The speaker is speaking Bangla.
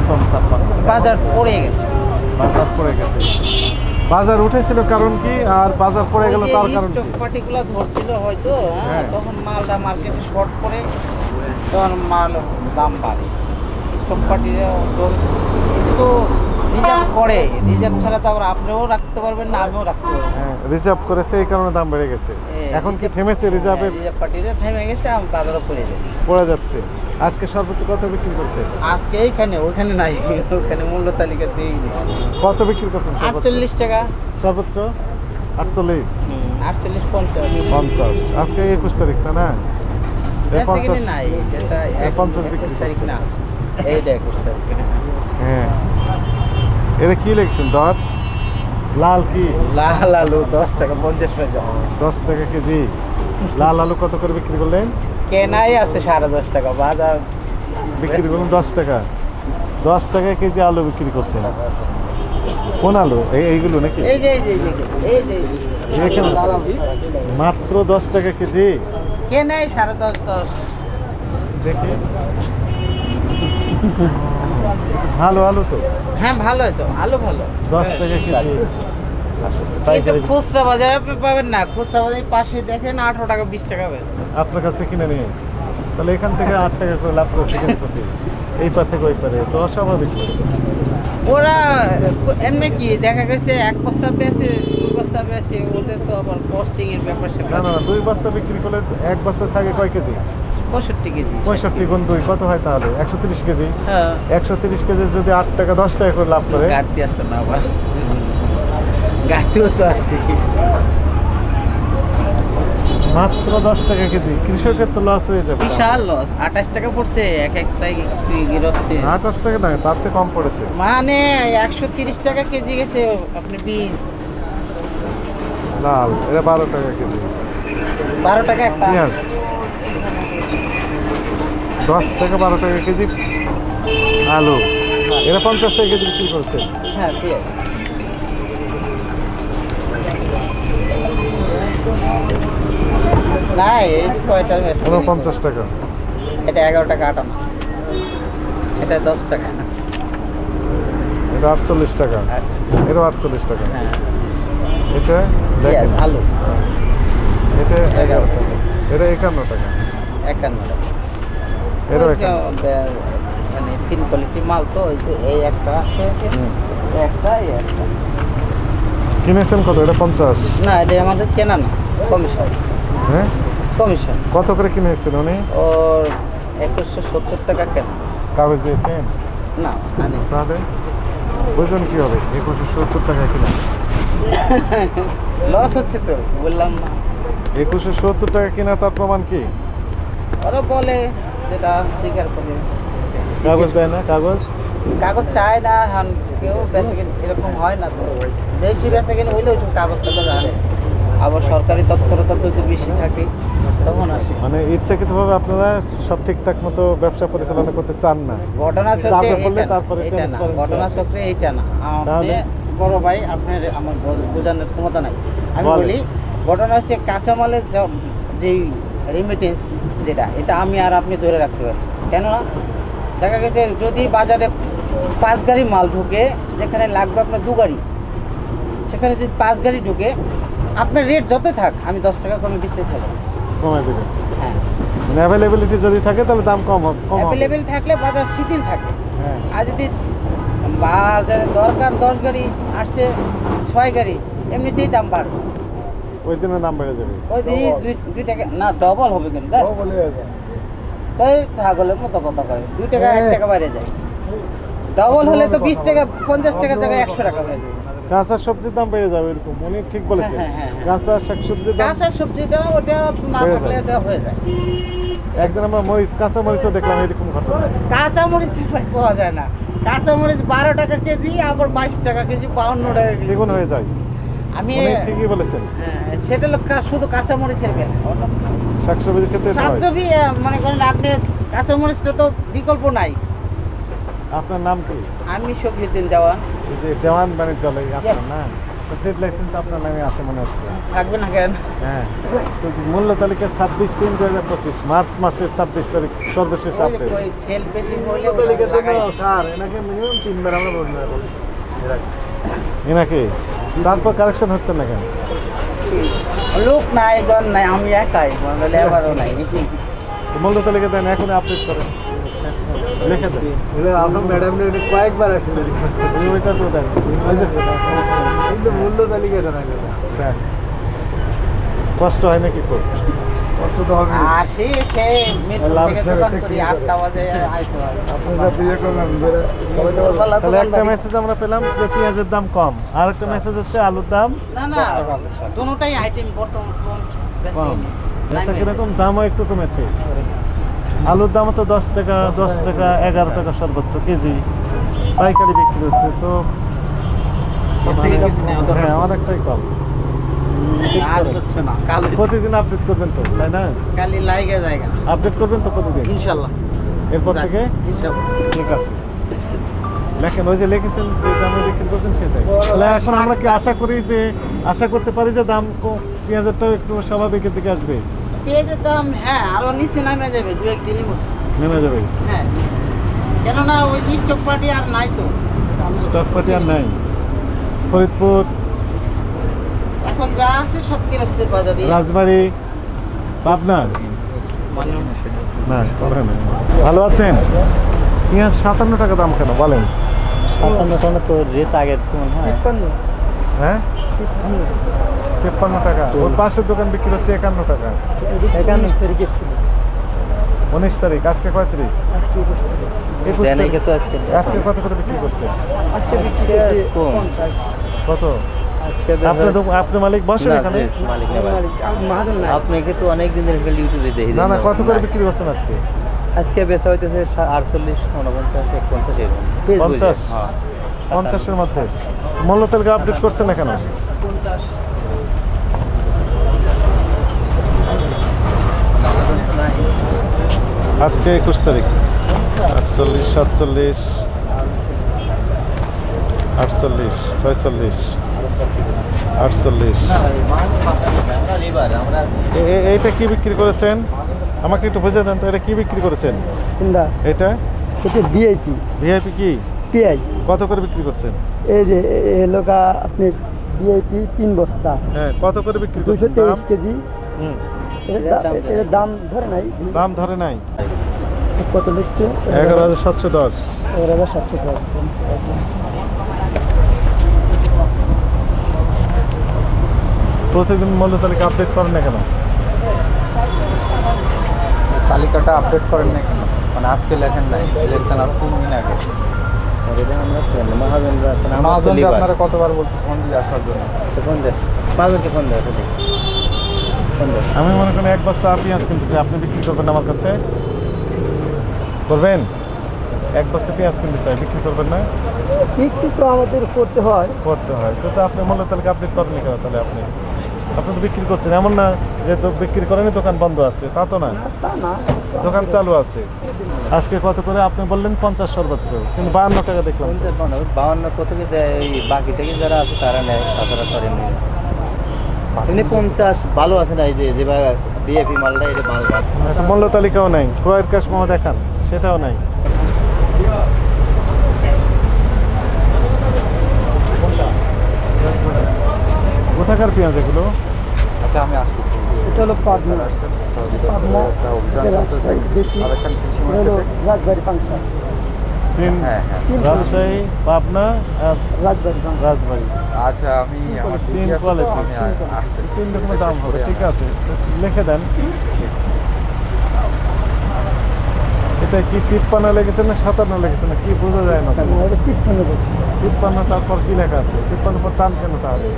55 বাজার পড়ে গেছে। বাজার পড়ে গেছে। বাজার উঠেছিল কারণ কি, আর বাজার পড়ে গেল তার কারণ কি? পার্টিকুলার ধরছিল হয়তো, হ্যাঁ। তখন মালটা মার্কেটে শর্ট পড়ে, তখন মাল দাম বাড়ে। স্টক পার্টিরা তো রিজার্ভ করে, রিজার্ভ ছাড়া তো আবার আপনিও রাখতে পারবেন না, আমিও রাখতে পারবো না। হ্যাঁ, রিজার্ভ করেছে এই কারণে দাম বেড়ে গেছে। এখন কি থেমেছে রিজার্ভে? রিজার্ভ পার্টিরা থেমে গেছে, আমি বাজারও পড়ে যাবে, পড়ে যাচ্ছে। আজকে সর্বোচ্চ কত বিক্রি করছে? আজকে এইখানে, ওইখানে নাই, ওখানে মূল্য তালিকা দিই কত বিক্রি করছেন? 48 টাকা সর্বোচ্চ 48, 48, 50। 50। আজকে 21 তারিখ না? এই 50 নাই, এটা 50 বিক্রি তারিখ করছে। না, এইটা 21 তারিখ। হ্যাঁ, এটা কি লিখছেন? দর লাল কি? লাল আলু 10 টাকা 50 পয়সা। 10 টাকা কেজি। লাল আলু কত করে বিক্রি করলেন? কেনাই আছে 10.5 টাকা, বাজার বিক্রি করলেন 10 টাকা। 10 টাকা কেজি আলু বিক্রি করছেন। কোন আলু? এইগুলো নাকি? এই যে এই যে এই যে এখানে মাত্র 10 টাকা কেজি। কেনাই 10.5 দেখি, ভালো আলু তো। হ্যাঁ ভালো তো, আলু ভালো। 10 টাকা কেজি। কিন্তু পাইকারি খুচরা বাজারে আপনি পাবেন না, খুচরা বাজারে পাশে দেখেন 18 টাকা 20 টাকা বেশি। আপনার কাছে কিনে নিয়ে, তাহলে এখান থেকে 8 টাকা করে লাভ করে সেখানে প্রতি, এই পার থেকে ওই পারে, তো অস্বাভাবিক। ওরা এমনি কি দেখা গেছে, এক বস্তা পেয়েছে, 2 বস্তা পেয়েছে, ওদের তো আবার কস্টিং এর ব্যাপার না সেটা। না না, 2 বস্তা বিক্রি করলে 1 বস্তা থাকে কয় কেজি? 65 কেজি। 65 গুণ 2 কত হয় তাহলে? 130 কেজি। হ্যাঁ, 130 কেজি যদি 8 টাকা 10 টাকা করে লাভ করে, গাড়তি আছে না আবার, গাড়তিও তো আছে। মাত্র 10 টাকা কেজি, কৃষকের তো লস হয়ে যাবে। বিশাল লস, 28 টাকা পড়ছে এক একটাই গিরফতে। 28 টাকা না, তার চেয়ে কম পড়েছে। মানে 130 টাকা কেজি গেছে আপনি বীজ। লাল এটা 12 টাকা কেজি। 12 টাকা একটা। পেঁয়াজ 10 টাকা 12 টাকা কেজি। আলু এটা 50 টাকা কেজি বিক্রি করছে। হ্যাঁ পেঁয়াজ। না এই যে কয়টা মেশিন, 49 টাকা। এটা 11 টাকা 58, এটা 10 টাকা। এটা 48 টাকা। এটা 48 টাকা। হ্যাঁ এটা পেঁয়াজ, দেখেন, আলু এটা 11 টাকা, এটা 51 টাকা। 51 টাকা। এটা ওই যে, মানে 3 কোয়ালিটি মাল তো, ওই যে এই একটা আছে, এই একটা, এই একটা। কিনেছেন কত? এটা 50। না এটা আমাদের কেনা না, কমিশন। হ্যাঁ, কমিশন কত করে কিনেছেন উনি? ওর 2170 টাকা কেনা। কাগজ দিয়েছেন? না আনি তাহলে বুঝবেন কি হবে? 2170 টাকা কিনা। লস হচ্ছে তো, বললাম না। 2170 টাকা কিনা, তার প্রমাণ কি? ওরা বলে যেটা স্বীকার করে। কাগজ দেয় না? কাগজ কাগজ চায় না, এখন কেউ বেচে কিনে এরকম হয় না তো। দেশি বেচে কিনে হইলে ওইসব কাগজটা তো জানে, আবার সরকারি তৎপরতা যদি বেশি থাকে তখন আসে। মানে ইচ্ছাকৃতভাবে আপনারা সব ঠিকঠাক মতো ব্যবসা পরিচালনা করতে চান না। ঘটনা চক্রে চাপে পড়লে এইটা না, তারপরে এইটা না, transparency ঘটনা আসে। চক্রে এইটা না। আপনি তাহলে? বড় ভাই, আপনার আমার বোঝানোর ক্ষমতা নাই। আমি বলেন। বলি ঘটনা হচ্ছে কাঁচামালের যেই রেমিটেন্স যেটা, এটা আমি আর আপনি ধরে রাখতে পারি। কেননা দেখা গেছে যদি বাজারে 5 গাড়ি মাল ঢুকে, যেখানে লাগবে আপনার 2 গাড়ি, সেখানে যদি 5 গাড়ি ঢুকে, আপনার রেট যতই থাক আমি 10 টাকা কমে বেচতে চাই। কমায় দেবে। হ্যাঁ, মানে অ্যাভেলেবিলিটি যদি থাকে তাহলে দাম কম হবে। অ্যাভেলেবেল থাকলে বাজার শিথিল থাকে। হ্যাঁ, আর যদি বাজারে দরকার 10 গাড়ি, আসছে 6 গাড়ি, এমনিতেই দাম বাড়বে। ওই দিনে দাম বেড়ে যাবে। ওই দিনই 2 টাকা না, ডবল হবে কিন্তু। ওই ছাগলের মতো কথা কয়, 2 টাকা 1 টাকা বাইরে যায়। ডবল হলে তো 20 টাকা 50 টাকার জায়গায় 100 টাকা হয়ে যাবে। কাঁচা সবজির দাম বেড়ে যাবে, এরকম উনি ঠিক বলেছেন। হ্যাঁ, হ্যাঁ, হ্যাঁ। কাঁচা শাকসবজির দাম। কাঁচা সবজিটা ওটা না হয়ে থাকলে যায়। এটা হয়ে যায়। একদিন আমরা কাঁচা মরিচও দেখলাম এরকম ঘটনা। কাঁচা মরিচ পাওয়া যায় না, কাঁচা মরিচ 12 টাকা কেজি, আবার 22 টাকা কেজি, 52 টাকা কেজি। দ্বিগুণ হয়ে যায়। আমি উনি ঠিকই বলেছেন। হ্যাঁ, সেটা হলো শুধু কাঁচা মরিচের বেলা। শাকসবজির ক্ষেত্রে এটা হয়। শাকসবজি মনে করেন আপনি কাঁচা মরিচটা তো বিকল্প নাই। আপনার নাম কি? আমি শফিউদ্দিন দেওয়ান। এই যে দেওয়ান বাণিজ্যালয় আপনার না? ট্রেড লাইসেন্স আপনার নামে আছে মনে হচ্ছে। থাকবে না কেন? হ্যাঁ, তো মূল্য তালিকা 26/3/2025 মার্চ মাসের 26 তারিখ সর্বশেষ আপডেট। ওই সেল বেশি হলে স্যার এনাকে মিনিমাম 3 বার আমরা বলবো এনাকে, তারপর কারেকশন হচ্ছে না কেন? লোক নাই, জন নাই, আমি একাই, মানে লেবারও নাই। মূল্য তালিকা দেন, এখন আপডেট করেন, লিখে দেন। আপনার ম্যাডাম কয়েকবার আসলে ওইটা তো দেন, কিন্তু মূল্য তালিকাটা না দেন। কষ্ট হয় নাকি খুব? কষ্ট তো হবে। আসি সে মিরপুর থেকে দোকান করি 8টা বাজে আইতে হয়। আপনারা দিয়ে করবেন তাহলে একটা মেসেজ আমরা পেলাম যে পেঁয়াজের দাম কম, আর একটা মেসেজ হচ্ছে আলুর দাম না না, দুটোটাই আইটেম বর্তমান কম। বেচা কিরকম দামও একটু কমেছে। আলুর দামও তো 10 টাকা 11 টাকা সর্বোচ্চ কেজি পাইকারি বিক্রি হচ্ছে, তো হ্যাঁ অনেকটাই কম। আজ হচ্ছে না, কাল প্রতিদিন আপডেট করবেন তো, তাই না? কালি লাইগে জায়গা আপডেট করবেন তো প্রতিদিন ইনশাআল্লাহ। এরপর থেকে? ইনশাআল্লাহ। ঠিক আছে, লেখেন, ওই যে লিখেছেন যে দামে বিক্রি করবেন সেটাই। তাহলে এখন আমরা কি আশা করতে পারি যে দাম পেঁয়াজেরটাও একটু স্বাভাবিকের দিকে আসবে, পেঁয়াজের দাম হ্যাঁ আরো নিচে নামে যাবে 2-1 দিনের মধ্যে। নেমে যাবে? হ্যাঁ, কেননা ওই স্টক পার্টি আর নাই তো, স্টক পার্টি আর নাই। ফরিদপুর, এখন যা আছে সব গৃহস্থের বাজারে। রাজবাড়ী, পাবনা না ওখানে নেই। ভালো আছেন? পেঁয়াজ 57 টাকা দাম কেন বলেন? 57 তো রেট আগের মনে হয় 53। হ্যাঁ 53 টাকা। ওর পাশের দোকান বিক্রি হচ্ছে 51 টাকা। 51 তারিখে ছিল, 19 তারিখ, আজকে কয় তারিখ? আজকে 21 তারিখ। 21 তারিখ। তো আজকে কত করে বিক্রি করছে? আজকে বিক্রি করছি 50। কত? আজকে আপনি মালিক বসেন এখানে? মালিক না ভাই, মাহাজন না। আপনাকে তো অনেক দিন ধরে ইউটিউবে দেখি। না না, কত করে বিক্রি করছেন আজকে? আজকে বেচা হইতেছে 48, 49, 51 এরকম। 50? 50-এর মধ্যে। মূল্য তালিকা আপডেট করছেন না কেন? আজকে 21 তারিখ, 48, 47, 48, 46, 48। এইটা কি বিক্রি করেছেন? আমাকে একটু বুঝে দেন তো, এটা কি বিক্রি করেছেন? কোনটা? এটা এটা ভিআইপি। ভিআইপি কি? পেঁয়াজ কত করে বিক্রি করছেন? এই যে এলাকা আপনি ভিআইপি 3 বস্তা, হ্যাঁ, কত করে বিক্রি করছেন? 223 কেজি। হুম, এর দাম ধরে নাই, দাম ধরে নাই। কত লিখছে? 11,710। 11,710। প্রতিদিন মূল্য তালিকা আপডেট করেন না কেন? তালিকাটা আপডেট করেন না কেন? মানে আজকে লেখেন নাই, ইলেকশন আরো 3 দিন আগে। মহাজনকে আপনারা কতবার বলছি ফোন দিয়ে আসার জন্য? আমি মনে করি 1 বস্তা পেঁয়াজ কিনতেছি, আপনি বিক্রি করবেন আমার কাছে? করবেন? 1 বস্তা পেঁয়াজ কিনতে চাই, বিক্রি করবেন না? বিক্রি তো আমাদের করতে হয়। করতে হয়, তো আপনি মূল্য তালিকা আপডেট করেননি কেন? তাহলে আপনি তো বিক্রি করছেন, এমন না যে তো বিক্রি করেনি দোকান বন্ধ আছে, তা তো না, তা না, দোকান চালু আছে। আজকে কত করে আপনি বললেন? 50 সর্বোচ্চ, কিন্তু 52 টাকা দেখলাম। 52 কত কি দেয়? এই বাকিটাকে যারা আছে তারা নেয়, তাছাড়া করে নেয়। এমনি 50 ভালো আছে না? এই যে যেভাবে বিএপি মালটা, এটা মাল একটা মূল্য তালিকাও নাই, ক্রয়ের ক্যাশ মোমো দেখান, সেটাও নাই। কোথাকার পেঁয়াজ এগুলো? আচ্ছা আমি আসতেছি। এটা হলো পাবনা, পাবনা, এটা রাজশাহী দেশি, এটা হলো রাজবাড়ি পাংশা। হ্যাঁ হ্যাঁ, রাজশাহী, পাবনা আর রাজবাড়ি। আচ্ছা আমি আমার 3 ডিউটি আছে তো, কোয়ালিটি, আমি আসতেছি। 3 রকমের দাম হবে, ঠিক আছে, লিখে দেন। এটা কি 53 লেগেছে না 57 লেগেছে না, কি বোঝা যায় না? 53, তারপর কি লেখা আছে? 53 পর টান কেন তাহলে?